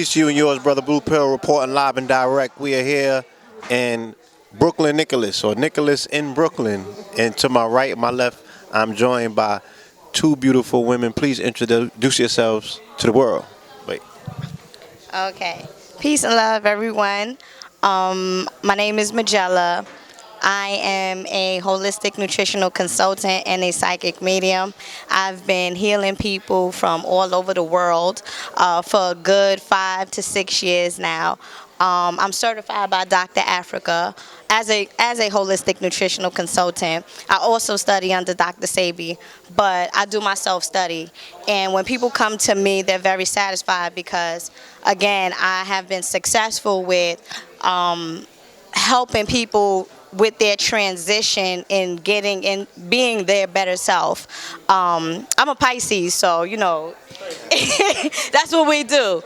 Peace to you and yours, brother Blue Pill, reporting live and direct. We are here in Brooklyn Nicholas, or Nicholas in Brooklyn. And to my right and my left, I'm joined by two beautiful women. Please introduce yourselves to the world. Wait. Okay. Peace and love, everyone. My name is Magella. I am a holistic nutritional consultant and a psychic medium. I've been healing people from all over the world for a good 5 to 6 years now. I'm certified by Dr. Africa as a holistic nutritional consultant. I also study under Dr. Sabi, but I do my self-study. And when people come to me, they're very satisfied because, again, I have been successful with helping people with their transition in getting in being their better self. I'm a Pisces, so that's what we do.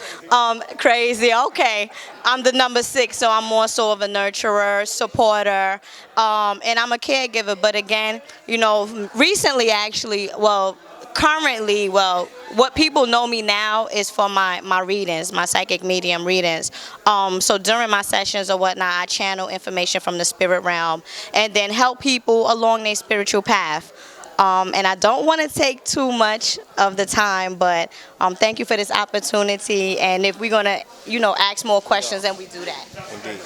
Crazy. Okay, I'm the number 6, so I'm more so of a nurturer, supporter, and I'm a caregiver. But again, recently, actually, currently, what people know me now is for my readings, my psychic medium readings. So during my sessions or whatnot, I channel information from the spirit realm and then help people along their spiritual path. And I don't want to take too much of the time, but thank you for this opportunity. And if we're going to, ask more questions, then we do that. Indeed.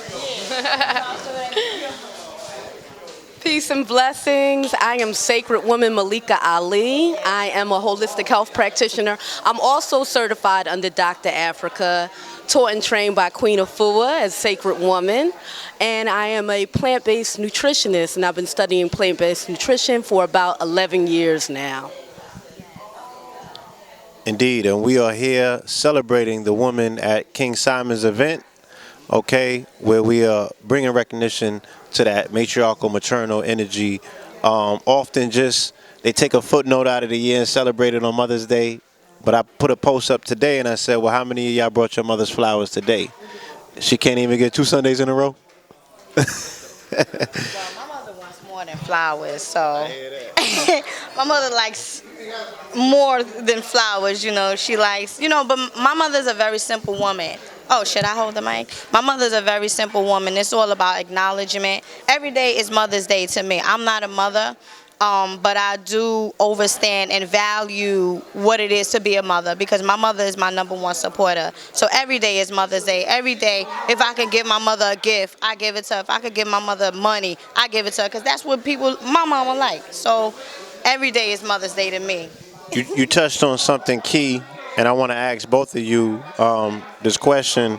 Peace and blessings. I am Sacred Woman Malikah Ali. I am a holistic health practitioner. I'm also certified under Dr. Africa, taught and trained by Queen Afua as Sacred Woman. And I am a plant-based nutritionist, and I've been studying plant-based nutrition for about 11 years now. Indeed, and we are here celebrating the woman at King Simon's event, where we are bringing recognition to that matriarchal, maternal energy. Often they take a footnote out of the year and celebrate it on Mother's Day. But I put a post up today and I said, well, how many of y'all brought your mother's flowers today? She can't even get 2 Sundays in a row? Well, my mother wants more than flowers, so I hear that. my mother likes more than flowers, she likes, but my mother's a very simple woman. Oh, should I hold the mic? My mother's a very simple woman. It's all about acknowledgement. Every day is Mother's Day to me. I'm not a mother, but I do understand and value what it is to be a mother because my mother is my number 1 supporter. So every day is Mother's Day. Every day, if I can give my mother a gift, I give it to her. If I could give my mother money, I give it to her because that's what my mama like. So every day is Mother's Day to me. You touched on something key, and I want to ask both of you this question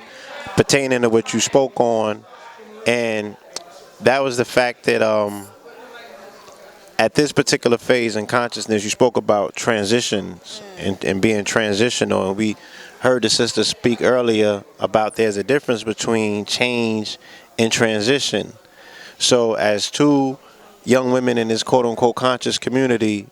pertaining to what you spoke on, and that was the fact that at this particular phase in consciousness, you spoke about transitions and being transitional, and we heard the sister speak earlier about there's a difference between change and transition. So as two young women in this quote-unquote conscious community,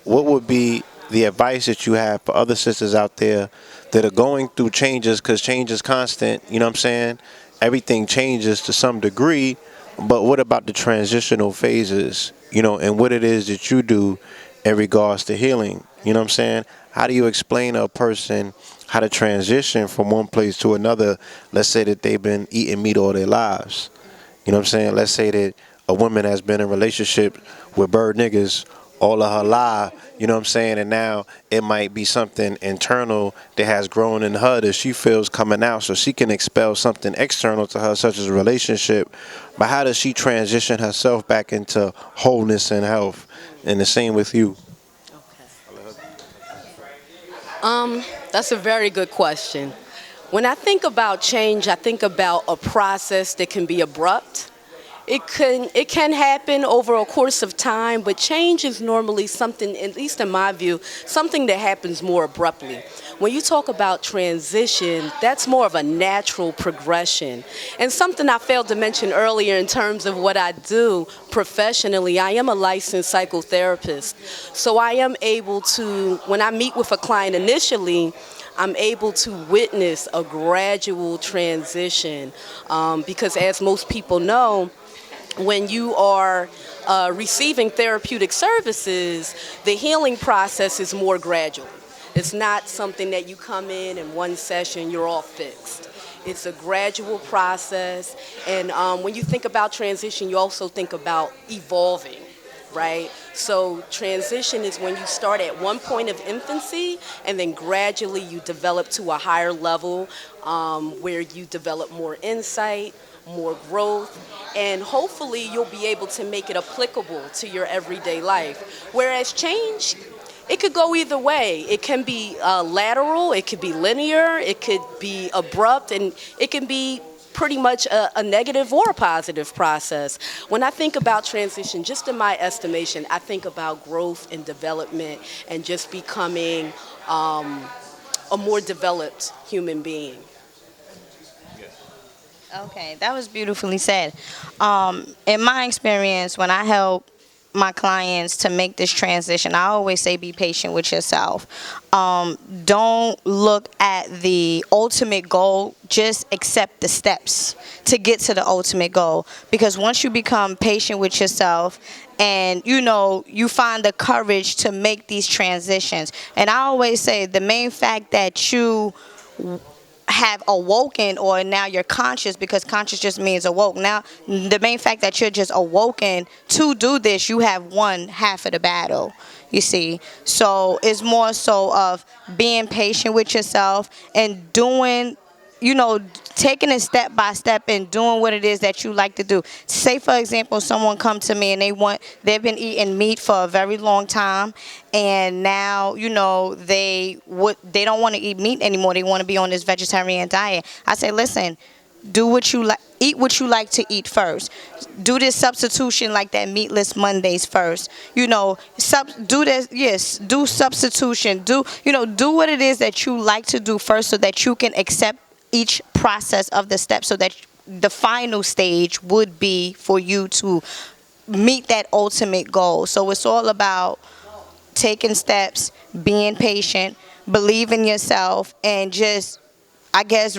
what would be the advice that you have for other sisters out there that are going through changes, because change is constant, you know what I'm saying? Everything changes to some degree, but what about the transitional phases, and what it is that you do in regards to healing, you know what I'm saying? How do you explain to a person how to transition from one place to another? Let's say that they've been eating meat all their lives, you know what I'm saying? Let's say that a woman has been in a relationship with bird niggas all of her life, you know what I'm saying? And now it might be something internal that has grown in her that she feels coming out, so she can expel something external to her, such as a relationship. But how does she transition herself back into wholeness and health? And the same with you. That's a very good question. When I think about change, I think about a process that can be abrupt. It can happen over a course of time, but change is normally something, at least in my view, something that happens more abruptly. When you talk about transition, that's more of a natural progression. And something I failed to mention earlier in terms of what I do professionally, I am a licensed psychotherapist. So I am able to, when I meet with a client initially, I'm able to witness a gradual transition because, as most people know, when you are receiving therapeutic services, the healing process is more gradual. It's not something that you come in one session, you're all fixed. It's a gradual process. And when you think about transition, you also think about evolving, right? So transition is when you start at one point of infancy and then gradually you develop to a higher level where you develop more insight, more growth, and hopefully you'll be able to make it applicable to your everyday life. Whereas change, it could go either way. It can be lateral, it could be linear, it could be abrupt, and it can be pretty much a negative or a positive process. When I think about transition, just in my estimation, I think about growth and development and just becoming a more developed human being. Okay, that was beautifully said. In my experience, when I help my clients to make this transition, I always say be patient with yourself. Don't look at the ultimate goal, just accept the steps to get to the ultimate goal. Because once you become patient with yourself and you find the courage to make these transitions. And I always say the main fact that you have awoken, or now you're conscious, because conscious just means awoke. Now the main fact that you're just awoken to do this, you have won half of the battle, you see. So it's more so of being patient with yourself and doing, taking it step by step and doing what it is that you like to do. Say, for example, someone come to me and they've been eating meat for a very long time, and now, they don't want to eat meat anymore. They want to be on this vegetarian diet. I say, listen, do what you like. Eat what you like to eat first. Do this substitution like that meatless Mondays first. Do this. Yes, do substitution. Do what it is that you like to do first, so that you can accept each process of the steps, so that the final stage would be for you to meet that ultimate goal. So it's all about taking steps, being patient, believe in yourself, and just, I guess,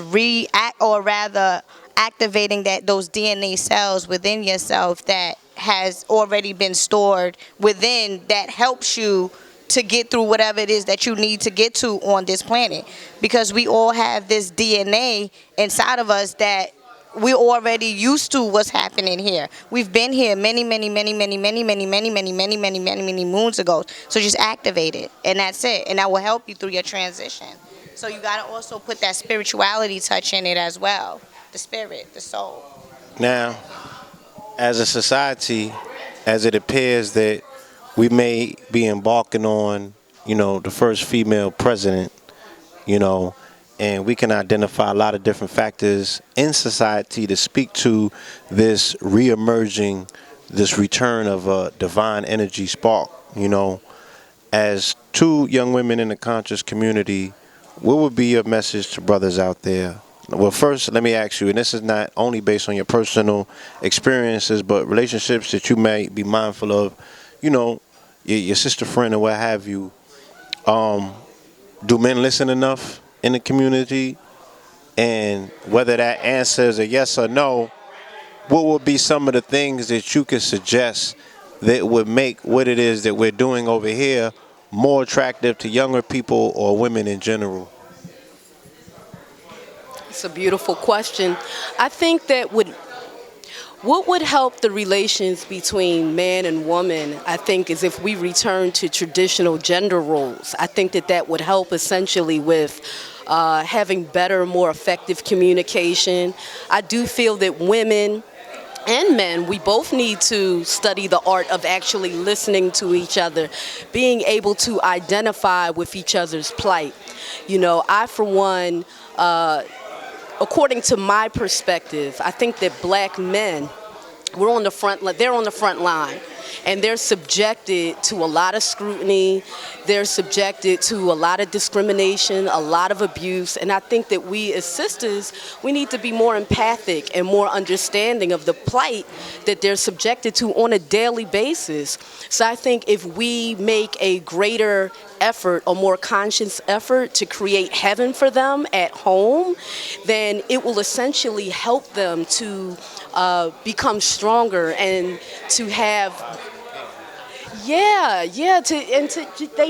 activating those DNA cells within yourself that has already been stored within, that helps you to get through whatever it is that you need to get to on this planet. Because we all have this DNA inside of us that we're already used to what's happening here. We've been here many, many, many, many, many, many, many, many, many, many, many, many moons ago. So just activate it, and that's it. And that will help you through your transition. So you got to also put that spirituality touch in it as well. The spirit, the soul. Now, as a society, as it appears that we may be embarking on, the first female president, and we can identify a lot of different factors in society to speak to this reemerging, this return of a divine energy spark. As two young women in the conscious community, what would be your message to brothers out there? Well, first, let me ask you, and this is not only based on your personal experiences, but relationships that you may be mindful of, your sister friend or what have you. Do men listen enough in the community? And whether that answer is a yes or no, what would be some of the things that you could suggest that would make what it is that we're doing over here more attractive to younger people or women in general? It's a beautiful question. I think that what would help the relations between man and woman, I think, is if we return to traditional gender roles. I think that would help essentially with having better, more effective communication. I do feel that women and men, we both need to study the art of actually listening to each other, being able to identify with each other's plight. I, for one, according to my perspective, I think that black men, they're on the front line, and they're subjected to a lot of scrutiny. They're subjected to a lot of discrimination, a lot of abuse, and I think that we as sisters, we need to be more empathic and more understanding of the plight that they're subjected to on a daily basis. So I think if we make a greater effort, a more conscious effort to create heaven for them at home, then it will essentially help them to become stronger and to have, They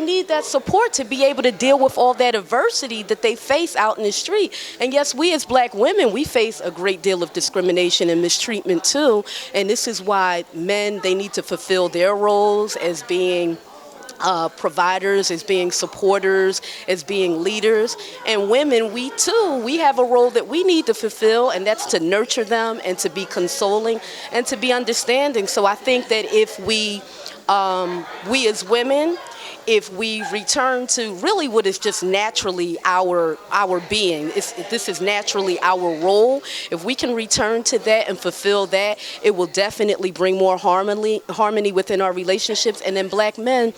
need that support to be able to deal with all that adversity that they face out in the street. And yes, we as black women, we face a great deal of discrimination and mistreatment too. And this is why men, they need to fulfill their roles as being providers, as being supporters, as being leaders. And women, we too, we have a role that we need to fulfill, and that's to nurture them and to be consoling and to be understanding. So I think that if we as women, if we return to really what is just naturally our being, this is naturally our role. If we can return to that and fulfill that, it will definitely bring more harmony within our relationships. And then black men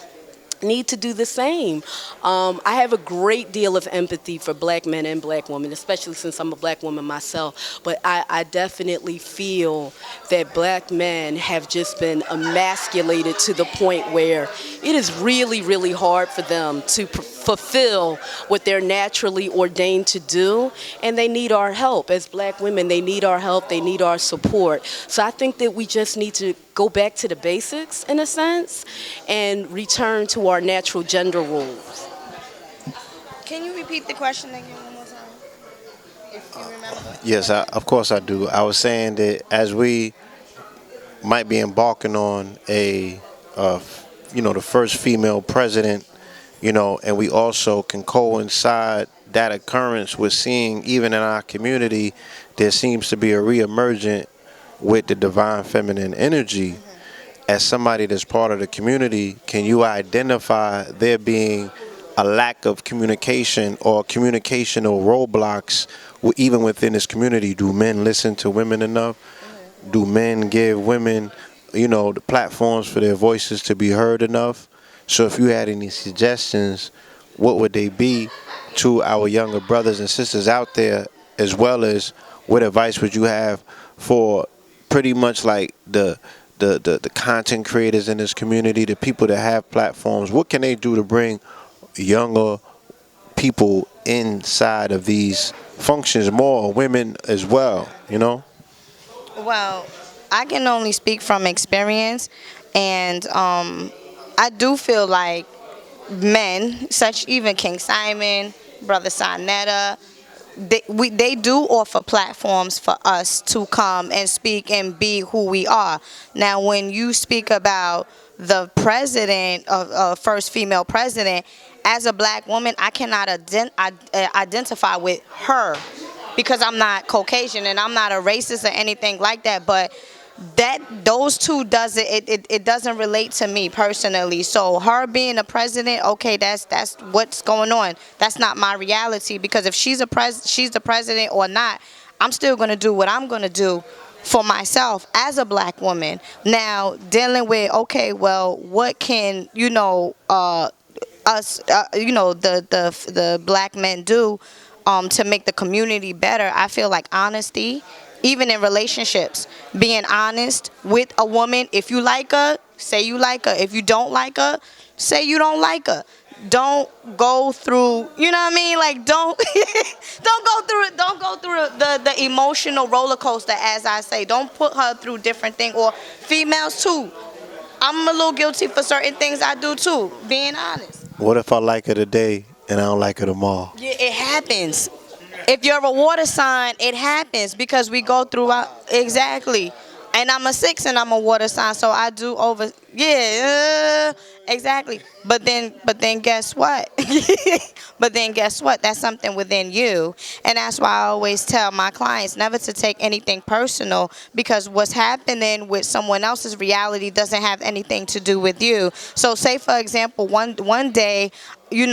need to do the same. I have a great deal of empathy for black men and black women, especially since I'm a black woman myself. But I definitely feel that black men have just been emasculated to the point where it is really, really hard for them to fulfill what they're naturally ordained to do. And they need our help. As black women, they need our help. They need our support. So I think that we just need to go back to the basics, in a sense, and return to our natural gender roles. Can you repeat the question again one more time, if you remember? Yes, of course I do. I was saying that as we might be embarking on the first female president, and we also can coincide that occurrence with seeing, even in our community, there seems to be a reemergent with the divine feminine energy. As somebody that's part of the community, can you identify there being a lack of communication or communicational roadblocks even within this community? Do men listen to women enough? Do men give women, the platforms for their voices to be heard enough? So if you had any suggestions, what would they be to our younger brothers and sisters out there, as well as what advice would you have for pretty much like the content creators in this community, the people that have platforms? What can they do to bring younger people inside of these functions more, women as well, Well, I can only speak from experience, and I do feel like men, such even King Simon, Brother Sonetta, they do offer platforms for us to come and speak and be who we are. Now, when you speak about the president, of first female president, as a black woman, I cannot identify with her because I'm not Caucasian and I'm not a racist or anything like that. But those two it doesn't relate to me personally. So her being a president, okay, that's what's going on. That's not my reality, because if she's the president or not, I'm still gonna do what I'm gonna do for myself as a black woman. Now, dealing with, okay, well, what can us the black men do to make the community better? I feel like honesty, even in relationships, being honest with a woman. If you like her, say you like her. If you don't like her, say you don't like her. Don't go through, you know what I mean? Like, don't don't go through the emotional roller coaster, as I say. Don't put her through different things. Or females too. I'm a little guilty for certain things I do too, being honest. What if I like her today and I don't like her tomorrow? Yeah, it happens. If you're a water sign, it happens because we go through exactly. And I'm a 6 and I'm a water sign, so I do exactly. But then guess what? That's something within you. And that's why I always tell my clients never to take anything personal, because what's happening with someone else's reality doesn't have anything to do with you. So say, for example, one day, you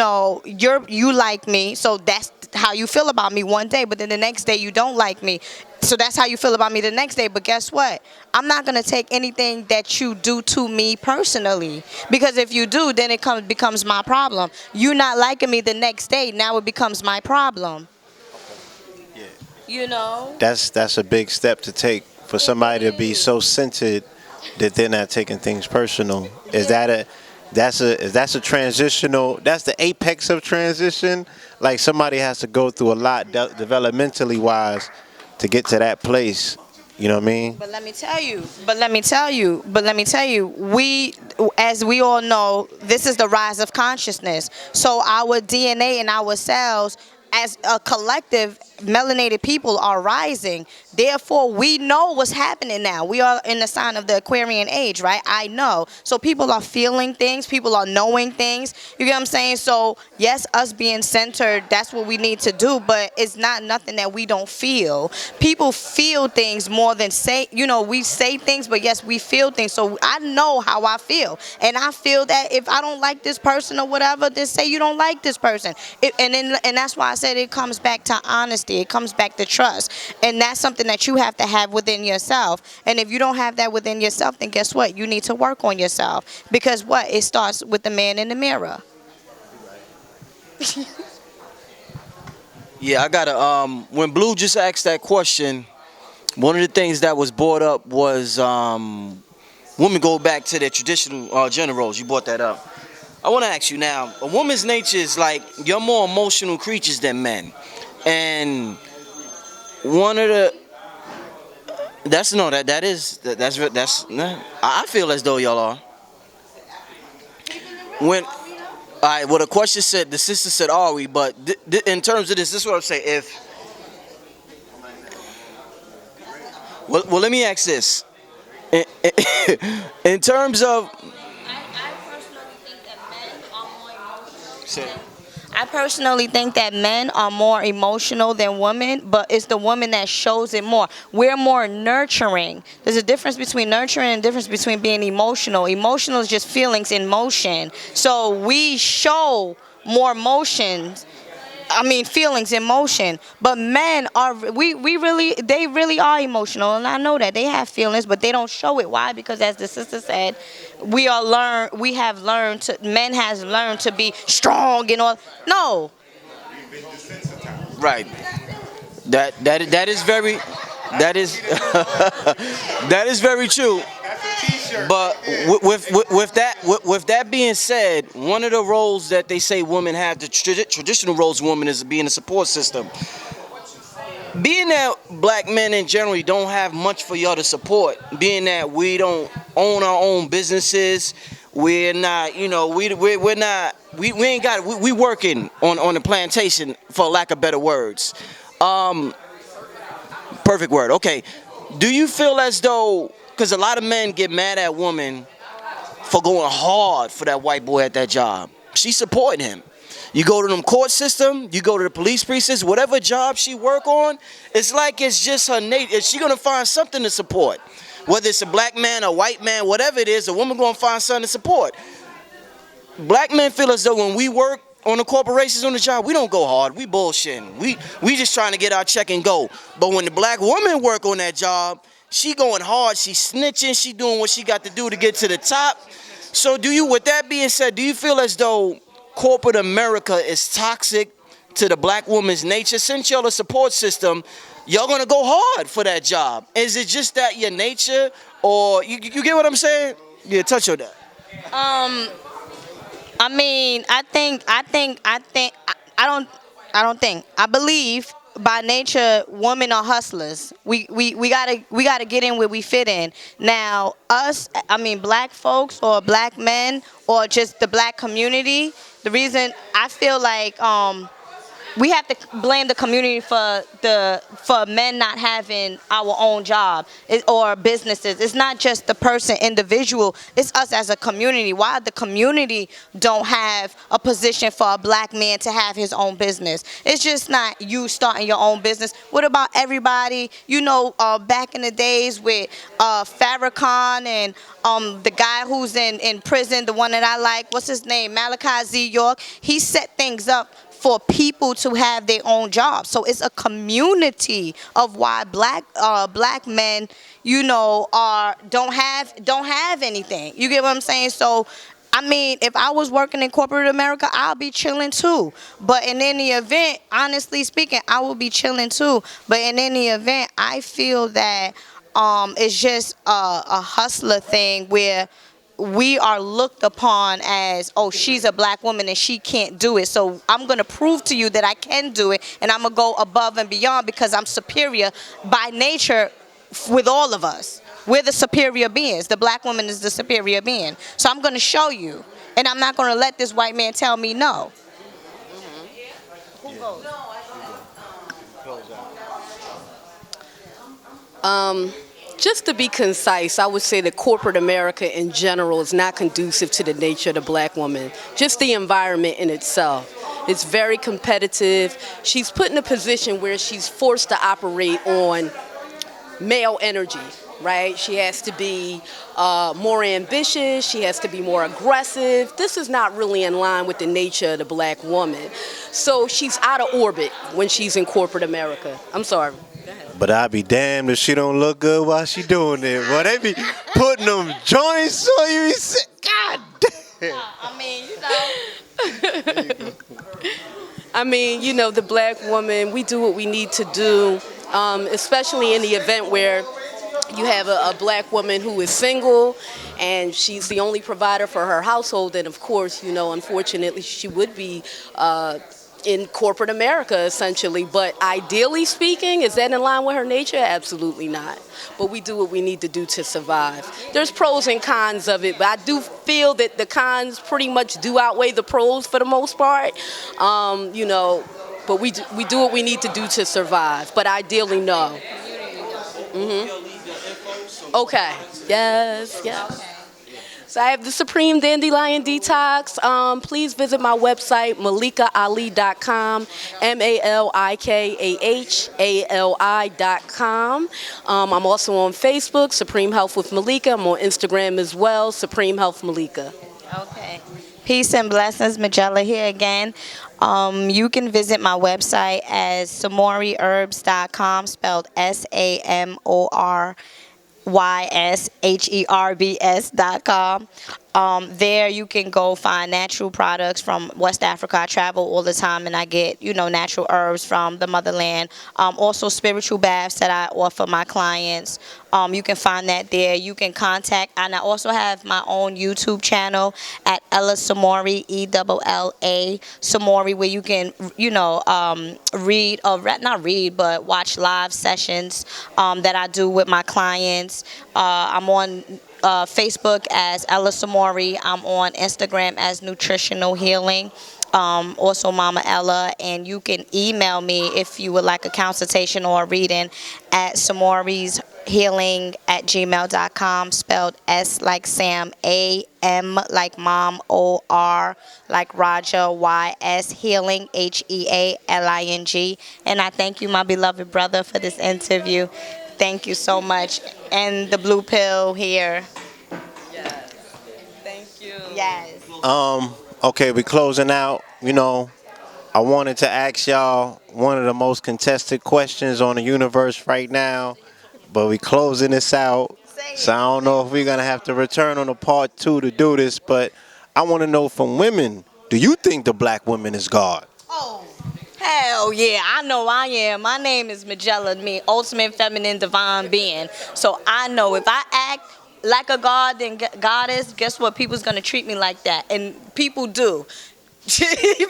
like me, so that's how you feel about me one day, but then the next day you don't like me. So that's how you feel about me the next day. But guess what? I'm not going to take anything that you do to me personally, because if you do, then it becomes my problem. You not liking me the next day, now it becomes my problem. Yeah. That's a big step to take for somebody to be so centered that they're not taking things personal. Is that's a transitional, that's the apex of transition? Like, somebody has to go through a lot developmentally wise to get to that place, You know what I mean? But let me tell you, we, as we all know, this is the rise of consciousness. So our DNA and our cells, as a collective, melanated people are rising. Therefore, we know what's happening now. We are in the sign of the Aquarian age, right? I know. So people are feeling things. People are knowing things. You get what I'm saying? So, yes, us being centered, that's what we need to do. But it's not nothing that we don't feel. People feel things more than say, we say things, but yes, we feel things. So I know how I feel. And I feel that if I don't like this person or whatever, then say you don't like this person. And that's why I said it comes back to honesty. It comes back to trust. And that's something that you have to have within yourself. And if you don't have that within yourself, then guess what? You need to work on yourself. Because what? It starts with the man in the mirror. Yeah, I gotta. When Blue just asked that question, one of the things that was brought up was women go back to their traditional gender roles. You brought that up. I want to ask you now. A woman's nature is like you're more emotional creatures than men, and one of the that's no that that is that's I feel as though y'all are. When all right, well the question said the sister said are we, but in terms of this is what I'm saying. If well, let me ask this. In terms of I personally think that men are more emotional than women, but it's the woman that shows it more. We're more nurturing. There's a difference between nurturing and a difference between being emotional. Emotional is just feelings in motion. So we show more feelings in motion. But men are, they really are emotional, and I know that they have feelings, but they don't show it. Why? Because as the sister said, men has learned to be strong and all. No. right, that is very that is that is very true. But with that being said, one of the roles that they say women have, the traditional roles of women, is being a support system. Being that black men in general don't have much for y'all to support, being that we don't own our own businesses, we're not, we're not, we ain't got, we working on the plantation, for lack of better words. Perfect word. Okay. Do you feel as though, because a lot of men get mad at women for going hard for that white boy at that job. She's supporting him. You go to them court system, you go to the police precincts, whatever job she work on, it's like it's just her nature. She's going to find something to support. Whether it's a black man, a white man, whatever it is, a woman going to find something to support. Black men feel as though when we work on the corporations on the job, we don't go hard. We bullshitting. We just trying to get our check and go. But when the black woman work on that job, she going hard. She snitching. She doing what she got to do to get to the top. So with that being said, do you feel as though corporate America is toxic to the black woman's nature? Since y'all a support system, y'all gonna go hard for that job. Is it just that your nature, or you get what I'm saying? Yeah, touch on that. I believe by nature women are hustlers. We gotta get in where we fit in. Now black folks or black men or just the black community, the reason I feel like we have to blame the community for men not having our own job or businesses. It's not just the person individual. It's us as a community. Why the community don't have a position for a black man to have his own business? It's just not you starting your own business. What about everybody? Back in the days with Farrakhan and the guy who's in prison, the one that I like. What's his name? Malikah Ali. He set things up for people to have their own jobs. So it's a community of why black men, don't have anything. You get what I'm saying? So if I was working in corporate America, I'll be chilling too. But in any event, honestly speaking, I will be chilling too. But in any event, I feel that it's just a hustler thing where we are looked upon as, oh, she's a black woman and she can't do it. So I'm going to prove to you that I can do it, and I'm going to go above and beyond because I'm superior by nature with all of us. We're the superior beings. The black woman is the superior being. So I'm going to show you. And I'm not going to let this white man tell me no. Who goes? Just to be concise, I would say that corporate America in general is not conducive to the nature of the black woman. Just the environment in itself. It's very competitive. She's put in a position where she's forced to operate on male energy, right? She has to be more ambitious. She has to be more aggressive. This is not really in line with the nature of the black woman. So she's out of orbit when she's in corporate America. I'm sorry. But I'd be damned if she don't look good while she doing it. Boy, they be putting them joints on you. God damn. I mean, you know, the black woman, we do what we need to do, especially in the event where you have a black woman who is single and she's the only provider for her household. And of course, you know, unfortunately, she would be in corporate America, essentially. But ideally speaking, is that in line with her nature? Absolutely not. But we do what we need to do to survive. There's pros and cons of it, but I do feel that the cons pretty much do outweigh the pros for the most part. You know, but we do what we need to do to survive. But ideally, no. Okay. Yes. Yes. So I have the Supreme Dandelion Detox. Please visit my website, MalikahAli.com, MalikahAli.com. I'm also on Facebook, Supreme Health with Malikah. I'm on Instagram as well, Supreme Health Malikah. Okay. Peace and blessings, Magella here again. You can visit my website as SamoryHerbs.com, spelled SamoryHerbs.com. There you can go find natural products from West Africa. I travel all the time and I get, you know, natural herbs from the motherland. Also spiritual baths that I offer my clients. You can find that there. You can contact, and I also have my own YouTube channel at Elle Samory, ELLA Samory, where you can, you know, read, or not read, but watch live sessions that I do with my clients. I'm on Facebook as Elle Samory. I'm on Instagram as Nutritional Healing. Also Mama Ella, and you can email me if you would like a consultation or a reading at samoryshealing@gmail.com, spelled S like Sam, A-M like Mom, O-R like Roger, Y-S, healing, Healing. And I thank you, my beloved brother, for this interview. Thank you so much. And the blue pill here. Yes. Thank you. Yes. Okay, we closing out. You know, I wanted to ask y'all one of the most contested questions on the universe right now, but we closing this out. So I don't know if we're gonna have to return on a part 2 to do this, but I want to know from women, do you think the black woman is God? Oh, hell yeah, I know I am. My name is Magella, me, ultimate feminine divine being. So I know if I act like a god, then goddess, guess what? People's gonna treat me like that, and people do.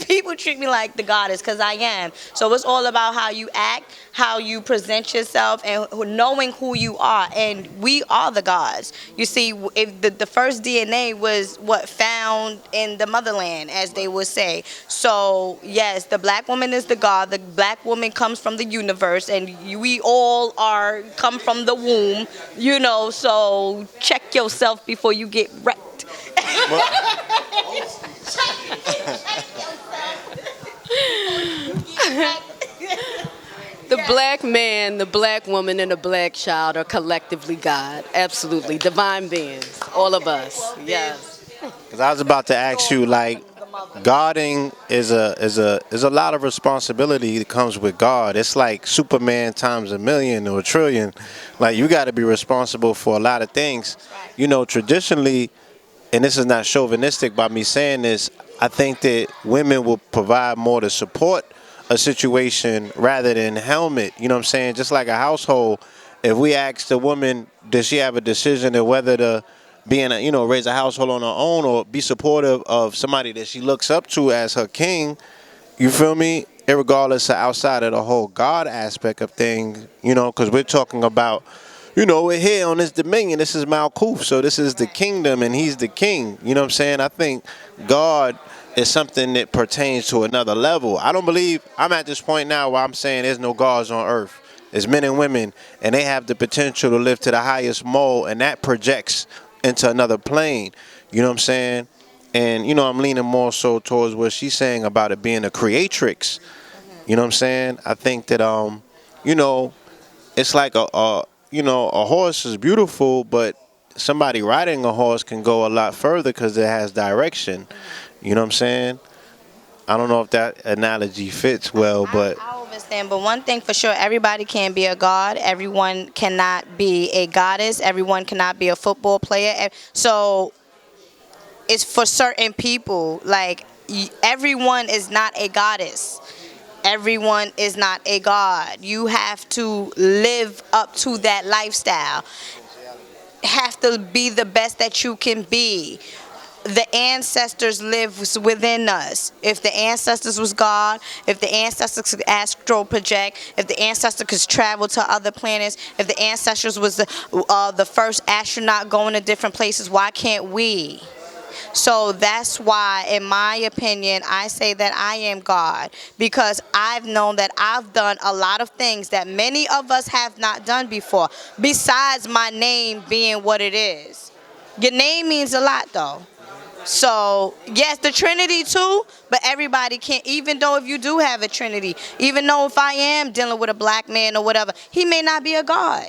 People treat me like the goddess because I am. So it's all about how you act, how you present yourself, and knowing who you are. And we are the gods. You see, if the first DNA was what found in the motherland, as they would say. So yes, the black woman is the god. The black woman comes from the universe, and we all come from the womb. You know, so check yourself before you get wrecked. The black man, the black woman, and the black child are collectively God. Absolutely. Divine beings. All of us. Yes. Because I was about to ask you, like, guarding is a lot of responsibility that comes with God. It's like Superman times a million or a trillion. Like, you got to be responsible for a lot of things. You know, traditionally, and this is not chauvinistic by me saying this, I think that women will provide more to support a situation rather than helmet. You know what I'm saying? Just like a household, if we ask the woman, does she have a decision of whether to raise a household on her own or be supportive of somebody that she looks up to as her king, you feel me? Irregardless of outside of the whole God aspect of things, you know, because we're talking about we're here on this dominion. This is Malkuth, so this is the kingdom, and he's the king. You know what I'm saying? I think God is something that pertains to another level. I don't believe, I'm at this point now where I'm saying there's no gods on earth. It's men and women, and they have the potential to live to the highest mode, and that projects into another plane. You know what I'm saying? And, I'm leaning more so towards what she's saying about it being a creatrix. You know what I'm saying? I think that, you know, it's like a horse is beautiful, but somebody riding a horse can go a lot further because it has direction. You know what I'm saying? I don't know if that analogy fits well, but I understand, but one thing for sure, everybody can't be a god. Everyone cannot be a goddess. Everyone cannot be a football player. So it's for certain people. Like, everyone is not a goddess. Everyone is not a god. You have to live up to that lifestyle. Have to be the best that you can be. The ancestors live within us. If the ancestors was God, if the ancestors could astral project, if the ancestors could travel to other planets, if the ancestors was the first astronaut going to different places, why can't we? So that's why, in my opinion, I say that I am God, because I've known that I've done a lot of things that many of us have not done before, besides my name being what it is. Your name means a lot, though. So, yes, the Trinity too, but everybody can't, even though if you do have a Trinity, even though if I am dealing with a black man or whatever, he may not be a God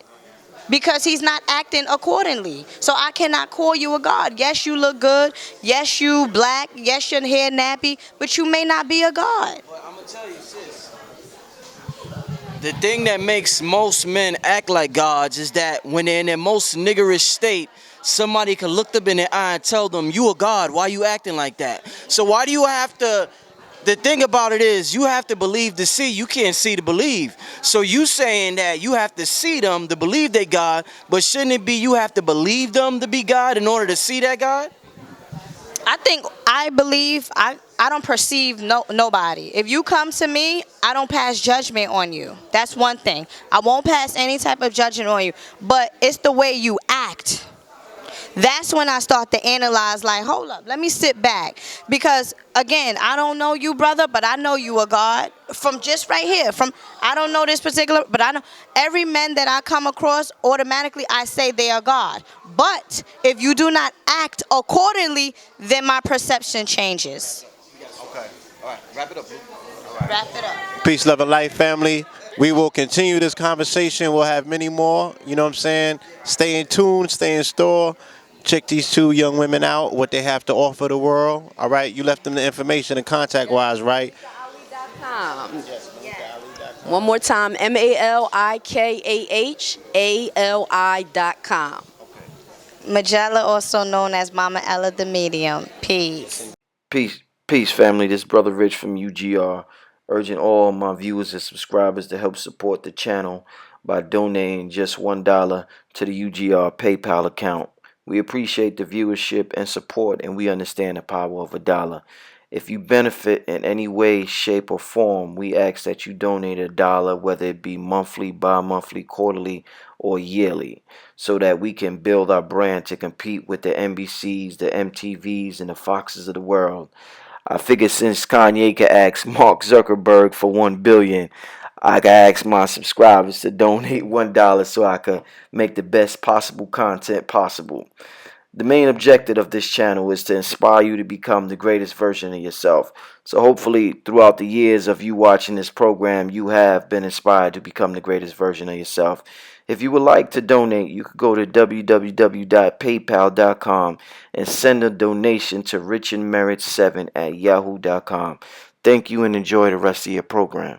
because he's not acting accordingly. So I cannot call you a God. Yes, you look good. Yes, you black. Yes, your hair nappy, but you may not be a God. But I'm going to tell you, sis, the thing that makes most men act like gods is that when they're in their most niggerish state, somebody can look them in their eye and tell them, you a god, why you acting like that? So why do you have to, the thing about it is, you have to believe to see, you can't see to believe. So you saying that you have to see them to believe they God, but shouldn't it be you have to believe them to be God in order to see that God? I believe I don't perceive nobody. If you come to me, I don't pass judgment on you. That's one thing. I won't pass any type of judgment on you. But it's the way you act. That's when I start to analyze, like, hold up, let me sit back. Because, again, I don't know you, brother, but I know you are God. From just right here. I don't know this particular, but I know every man that I come across, automatically I say they are God. But if you do not act accordingly, then my perception changes. Okay. All right. Wrap it up, Blue. Wrap it up. peace, love, and life, family. We will continue this conversation. We'll have many more. You know what I'm saying? Stay in tune, stay in store. Check these two young women out, what they have to offer the world. All right, you left them the information and contact-wise, right? MalikahAli.com. One more time, MalikahAli.com. Magella, also known as Mama Ella the Medium. Peace. Peace, family. This brother Rich from UGR, urging all my viewers and subscribers to help support the channel by donating just $1 to the UGR PayPal account. We appreciate the viewership and support, and we understand the power of $1. If you benefit in any way, shape, or form, we ask that you donate $1, whether it be monthly, bi-monthly, quarterly, or yearly, so that we can build our brand to compete with the NBCs, the MTVs, and the Foxes of the world. I figured since Kanye could ask Mark Zuckerberg for $1 billion, I could ask my subscribers to donate $1 so I could make the best possible content possible. The main objective of this channel is to inspire you to become the greatest version of yourself. So hopefully throughout the years of you watching this program, you have been inspired to become the greatest version of yourself. If you would like to donate, you could go to www.paypal.com and send a donation to richandmerit7@yahoo.com. Thank you and enjoy the rest of your program.